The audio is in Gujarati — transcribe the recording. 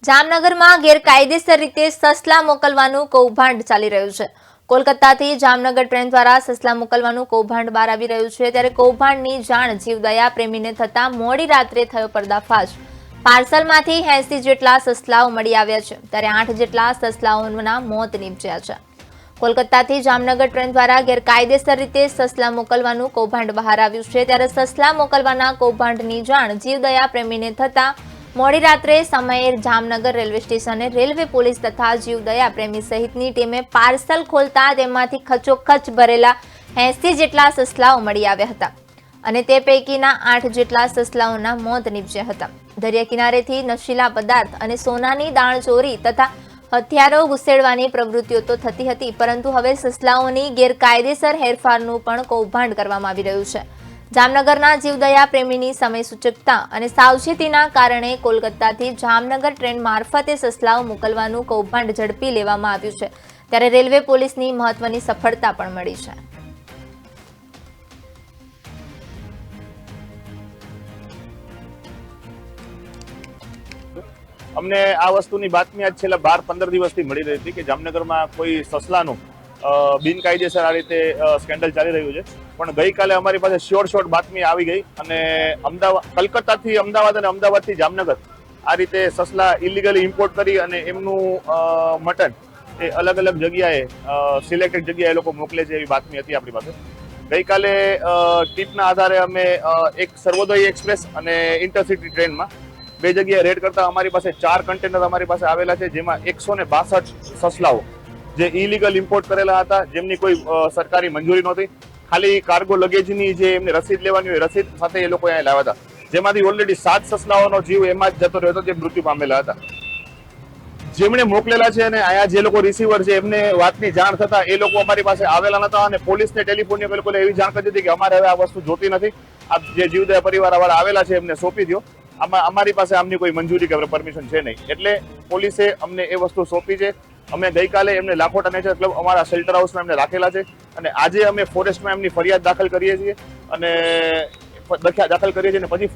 જામનગરમાં ગેરકાયદેસર રીતે સસલા મોકલવાનું કૌભાંડ ચાલી રહ્યું છે। કોલકાતાથી જામનગર ટ્રેન દ્વારા સસલા મોકલવાનું કૌભાંડ બહાર આવી રહ્યું છે। ત્યારે કૌભાંડની જાણ જીવદયા પ્રેમીને થતા મોડી રાત્રે થયો પર્દાફાશ। પાર્સલમાંથી 80 જેટલા સસલાઓ મળી આવ્યા છે, ત્યારે 8 જેટલા સસલાઓના મોત નીપજ્યા છે। કોલકાતાથી જામનગર ટ્રેન દ્વારા ગેરકાયદેસર રીતે સસલા મોકલવાનું કૌભાંડ બહાર આવ્યું છે। ત્યારે સસલા મોકલવાના કૌભાંડની જાણ જીવદયા પ્રેમીને થતા મોડી રાત્રે સમયે જામનગર રેલવે સ્ટેશને રેલવે પોલીસ તથા જીવદયા પ્રેમી સહિતની ટીમે પાર્સલ ખોલતા તેમાંથી ખચોખચ ભરેલા 80 જેટલા સસલાઓ મળી આવ્યા હતા અને તે પૈકીના 8 જેટલા સસલાઓના મોત નીપજ્યા હતા। દરિયા કિનારેથી નશીલા પદાર્થ અને સોનાની દાણચોરી તથા હથિયારો ઘુસેડવાની પ્રવૃત્તિઓ તો થતી હતી, પરંતુ હવે સસલાઓની ગેરકાયદેસર હેરફારનું પણ કૌભાંડ કરવામાં આવી રહ્યું છે। જામનગરના જીવદયા પ્રેમીની સમય સૂચકતા અને સાવચેતીના કારણે કોલકાતાથી જામનગર ટ્રેન મારફતે સસલાઓ મોકલવાનું કૌભાંડ ઝડપી લેવામાં આવ્યું છે। ત્યારે રેલવે પોલીસની મહત્વની સફળતા પણ મળી છે। અમને આ વસ્તુની બાતમી આજ છેલ્લા 12-15 દિવસથી મળી રહી હતી કે જામનગરમાં કોઈ સસલાનું બિનકાયદેસર આ રીતે સ્કેન્ડલ ચાલી રહ્યું છે। પણ ગઈકાલે અમારી પાસે શોર્ટ બાતમી આવી ગઈ અને કલકત્તાથી અમદાવાદ અને અમદાવાદથી જામનગર આ રીતે સસલા ઇલીગલી ઇમ્પોર્ટ કરી અને એમનું મટન એ અલગ અલગ જગ્યાએ સિલેક્ટેડ જગ્યાએ લોકો મોકલે છે એવી બાતમી હતી આપણી પાસે। ગઈકાલે ટીપના આધારે અમે એક સર્વોદય એક્સપ્રેસ અને ઇન્ટરસિટી ટ્રેનમાં 2 જગ્યાએ રેડ કરતા અમારી પાસે 4 કન્ટેનર અમારી પાસે આવેલા છે, જેમાં 162 સસલાઓ જે ઇલીગલ ઇમ્પોર્ટ કરેલા હતા, જેમની કોઈ સરકારી મંજૂરી નહોતી। ખાલી કાર્ગો લગેજની જે એમને રસીદ લેવાની હોય રસીદ સાથે એ લોકો અહીંયા લાવ્યા હતા, જેમાંથી ઓલરેડી 7 સસલાઓનો જીવ એમાં જ જતો રહ્યો હતો, જે મૃત્યુ પામેલા હતા। જેમણે મોકલેલા છે અને અહીંયા જે લોકો રિસીવર છે એમને વાતની જાણ થતા એ લોકો અમારી પાસે આવેલા નતા અને પોલીસને ટેલિફોન એ લોકોને એવી જાણ કરી હતી કે અમારે હવે આ વસ્તુ જોતી નથી, આ જે જીવદયા પરિવારવાળા આવેલા છે એમને સોંપી દો, અમારી પાસે આમની કોઈ મંજૂરી કે પરમિશન છે નહીં। એટલે પોલીસે અમને એ વસ્તુ સોંપી છે। અમે ગઈકાલે એમને લાખોટા નેચર ક્લબ અમારા શેલ્ટર હાઉસમાં એમને રાખેલા છે અને આજે અમે ફોરેસ્ટમાં એમની ફરિયાદ દાખલ કરીએ છીએ અને પછી ફોરેસ્ટ